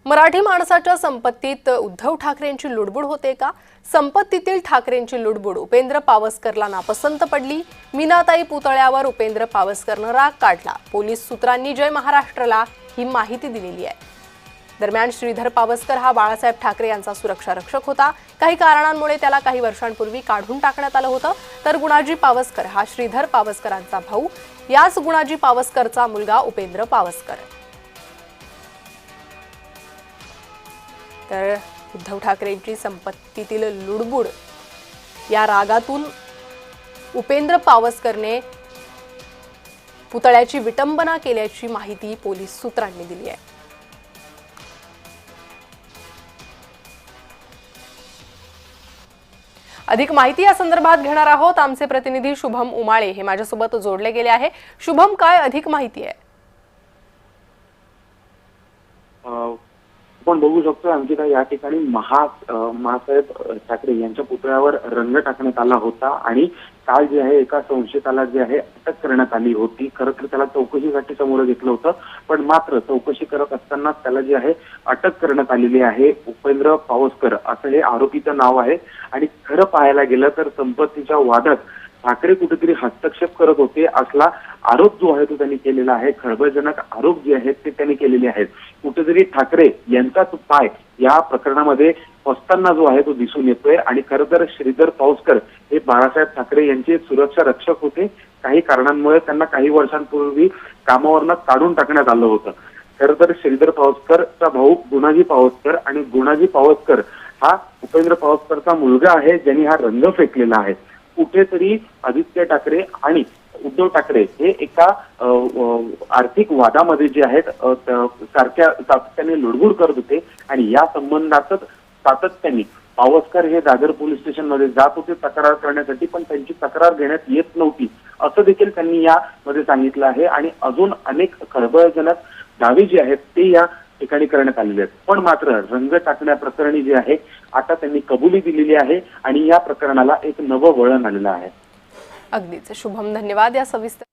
मराठी माणसाच्या संपत्तीत उद्धव ठाकरेंची लुडबुड होते का? संपत्तीतील ठाकरेंची लुडबुड उपेंद्र पावसकरला नापसंत पडली। मीनाताई पुतळ्यावर उपेंद्र पावसकरनं राग काढला। पोलीस सूत्रांनी जय महाराष्ट्रला ही माहिती दिलेली आहे। दरम्यान श्रीधर पावसकर हा बाळासाहेब ठाकरे यांचा सुरक्षा रक्षक होता। काही कारणांमुळे त्याला काही वर्षांपूर्वी काढून टाकण्यात आलं होतं। तर गुणाजी पावसकर हा श्रीधर पावसकरांचा भाऊ, याच गुणाजी पावसकरचा मुलगा उपेंद्र पावसकर। तर उद्धव ठाकरेंची संपत्तीतील लुडबुड या रागातून उपेंद्र पावसकरने पुतळ्याची विटंबना केल्याची माहिती पोलीस सूत्रांनी दिली आहे। अधिक माहिती या संदर्भात घेणार आहोत। आमचे प्रतिनिधी शुभम उमाळे हे माझ्यासोबत जोडले गेले आहे। शुभम, काय अधिक माहिती आहे? आपण बघू शकतो अंकिता, या ठिकाणी महासाहेब ठाकरे यांच्या पुतळ्यावर रंग टाकण्यात आला होता आणि काल जे आहे एका संशयिताला जे आहे अटक करण्यात आली होती। खरं तर त्याला चौकशीसाठी समोर घेतलं होतं, पण मात्र चौकशी करत असताना त्याला जे आहे अटक करण्यात आलेली आहे। उपेंद्र पावसकर असं हे आरोपीचं नाव आहे आणि खरं पाहायला गेलं तर संपत्तीच्या वादात ठाकरे कुठेतरी हस्तक्षेप करत होते असला आरोप जो आहे तो त्यांनी केलेला आहे। खळबळजनक आरोप जे आहेत ते त्यांनी केलेले आहेत। कुठेतरी ठाकरे यांचा पाय या प्रकरणामध्ये फसताना जो आहे तो दिसून येतोय आणि खरं तर श्रीधर पावसकर हे बाळासाहेब ठाकरे यांचे सुरक्षा रक्षक होते। काही कारणांमुळे त्यांना काही वर्षांपूर्वी कामावरनं काढून टाकण्यात आलं होतं। खरं तर श्रीधर पावसकरचा भाऊ गुणाजी पावसकर आणि गुणाजी पावसकर हा उपेंद्र पावसकरचा मुलगा आहे, ज्यांनी हा रंग फेकलेला आहे। कुठेतरी आदित्य ठाकरे आणि उद्धव ठाकरे हे एका आर्थिक वादामध्ये जे आहेत सातत्याने लुडबुड करत होते आणि या संबंधातच सातत्याने पावसकर हे दादर पोलीस स्टेशन मध्ये जात होते तक्रार करण्यासाठी, पण त्यांची तक्रार घेण्यात येत नव्हती असं देखील त्यांनी यामध्ये सांगितलं आहे। आणि अजून अनेक खळबळजनक दावे जे आहेत ते या ठिकाणी करण्यात आलेले आहेत, पण मात्र रंग टाकण्या प्रकरणी जे आहे आता त्यांनी कबुली दिलेली आहे आणि या प्रकरणाला एक नवं वळण आलेलं आहे। अगदीच शुभम, धन्यवाद या सविस्तर